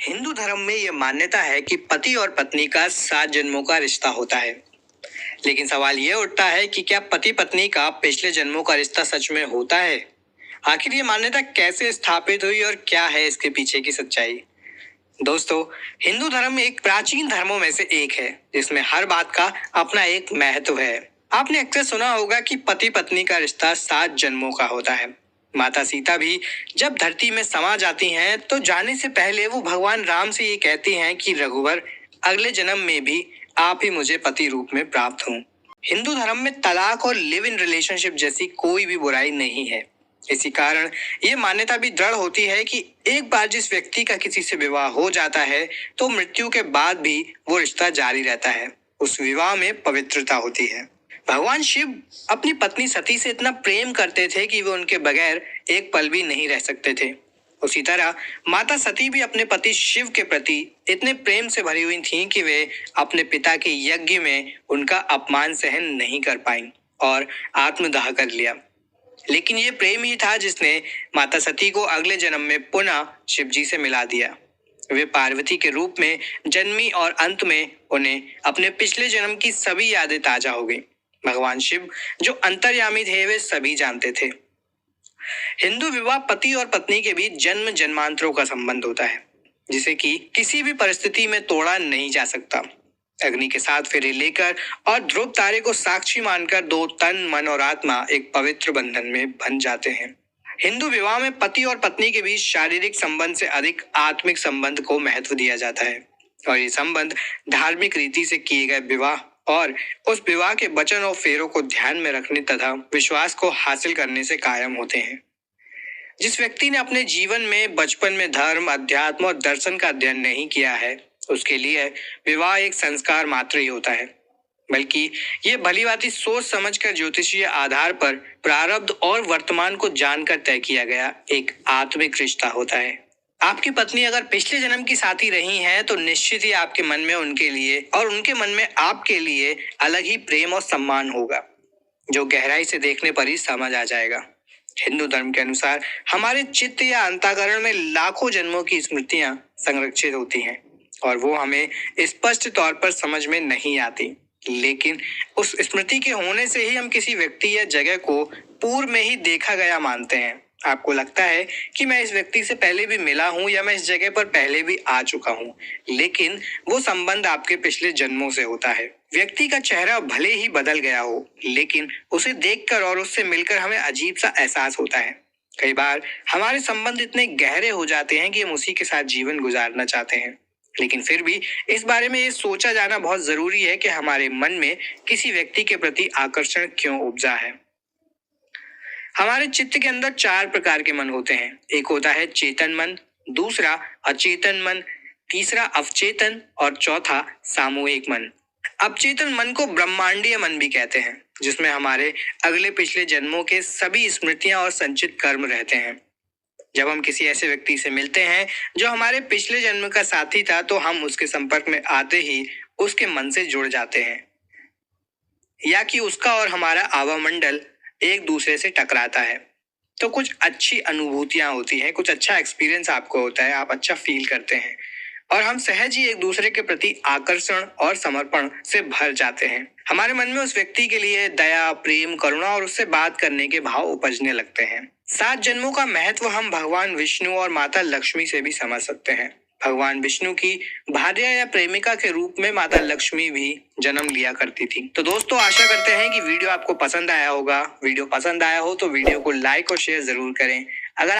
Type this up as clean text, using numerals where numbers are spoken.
हिंदू धर्म में ये मान्यता है कि पति और पत्नी का 7 जन्मों का रिश्ता होता है। लेकिन सवाल ये उठता है कि क्या पति पत्नी का पिछले जन्मों का रिश्ता सच में होता है? आखिर ये मान्यता कैसे स्थापित हुई और क्या है इसके पीछे की सच्चाई? दोस्तों, हिंदू धर्म एक प्राचीन धर्मों में से एक है जिसमें हर बात का अपना एक महत्व है। आपने अक्सर सुना होगा कि पति पत्नी का रिश्ता 7 जन्मों का होता है। माता सीता भी जब धरती में समा जाती हैं तो जाने से पहले वो भगवान राम से ये कहती हैं कि रघुवर, अगले जन्म में भी आप ही मुझे पति रूप में प्राप्त हों। हिंदू धर्म में तलाक और लिव इन रिलेशनशिप जैसी कोई भी बुराई नहीं है। इसी कारण ये मान्यता भी दृढ़ होती है कि एक बार जिस व्यक्ति का किसी से विवाह हो जाता है तो मृत्यु के बाद भी वो रिश्ता जारी रहता है। उस विवाह में पवित्रता होती है। भगवान शिव अपनी पत्नी सती से इतना प्रेम करते थे कि वे उनके बगैर एक पल भी नहीं रह सकते थे। उसी तरह माता सती भी अपने पति शिव के प्रति इतने प्रेम से भरी हुई थीं कि वे अपने पिता के यज्ञ में उनका अपमान सहन नहीं कर पाईं और आत्मदाह कर लिया। लेकिन ये प्रेम ही था जिसने माता सती को अगले जन्म में पुनः शिव जी से मिला दिया। वे पार्वती के रूप में जन्मी और अंत में उन्हें अपने पिछले जन्म की सभी यादें ताजा हो गई। भगवान शिव जो अंतर्यामी थे वे सभी जानते थे। हिंदू विवाह पति और पत्नी के बीच जन्म जन्मांतरों का संबंध होता है जिसे कि किसी भी परिस्थिति में तोड़ा नहीं जा सकता। अग्नि के 7 फेरे लेकर और ध्रुव तारे को साक्षी मानकर दो तन मन और आत्मा एक पवित्र बंधन में बंध जाते हैं। हिंदू विवाह में पति और पत्नी के बीच शारीरिक संबंध से अधिक आत्मिक संबंध को महत्व दिया जाता है और ये संबंध धार्मिक रीति से किए गए विवाह और उस विवाह के वचन और फेरों को ध्यान में रखने तथा विश्वास को हासिल करने से कायम होते हैं। जिस व्यक्ति ने अपने जीवन में बचपन में धर्म, अध्यात्म और दर्शन का अध्ययन नहीं किया है उसके लिए विवाह एक संस्कार मात्र ही होता है, बल्कि ये भलीभांति सोच समझकर ज्योतिषीय आधार पर प्रारब्ध और वर्तमान को जानकर तय किया गया एक आत्मिक रिश्ता होता है। आपकी पत्नी अगर पिछले जन्म की साथी रही हैं तो निश्चित ही आपके मन में उनके लिए और उनके मन में आपके लिए अलग ही प्रेम और सम्मान होगा जो गहराई से देखने पर ही समझ आ जाएगा। हिंदू धर्म के अनुसार हमारे चित्त या अंतःकरण में लाखों जन्मों की स्मृतियां संरक्षित होती हैं और वो हमें स्पष्ट तौर पर समझ में नहीं आती, लेकिन उस स्मृति के होने से ही हम किसी व्यक्ति या जगह को पूर्व में ही देखा गया मानते हैं। आपको लगता है कि मैं इस व्यक्ति से पहले भी मिला हूं या मैं इस जगह पर पहले भी आ चुका हूं, लेकिन वो संबंध आपके पिछले जन्मों से होता है। व्यक्ति का चेहरा भले ही बदल गया हो, लेकिन उसे देखकर और उससे मिलकर हमें अजीब सा एहसास होता है। कई बार हमारे संबंध इतने गहरे हो जाते हैं कि हम उसी के साथ जीवन गुजारना चाहते हैं, लेकिन फिर भी इस बारे में ये सोचा जाना बहुत जरूरी है कि हमारे मन में किसी व्यक्ति के प्रति आकर्षण क्यों उपजा है। हमारे चित्त के अंदर 4 प्रकार के मन होते हैं। एक होता है चेतन मन, दूसरा अचेतन मन, तीसरा अवचेतन और चौथा सामूहिक मन। अवचेतन मन को ब्रह्मांडीय मन भी कहते हैं, जिसमें हमारे अगले पिछले जन्मों के सभी स्मृतियां और संचित कर्म रहते हैं। जब हम किसी ऐसे व्यक्ति से मिलते हैं जो हमारे पिछले जन्म का साथी था तो हम उसके संपर्क में आते ही उसके मन से जुड़ जाते हैं, या कि उसका और हमारा आवामंडल एक दूसरे से टकराता है तो कुछ अच्छी अनुभूतियां होती हैं, कुछ अच्छा एक्सपीरियंस आपको होता है, आप अच्छा फील करते हैं और हम सहज ही एक दूसरे के प्रति आकर्षण और समर्पण से भर जाते हैं। हमारे मन में उस व्यक्ति के लिए दया, प्रेम, करुणा और उससे बात करने के भाव उपजने लगते हैं। 7 जन्मों का महत्व हम भगवान विष्णु और माता लक्ष्मी से भी समझ सकते हैं। भगवान विष्णु की भार्या या प्रेमिका के रूप में माता लक्ष्मी भी जन्म लिया करती थी। तो दोस्तों, आशा करते हैं कि वीडियो आपको पसंद आया होगा। वीडियो पसंद आया हो तो वीडियो को लाइक और शेयर जरूर करें। अगर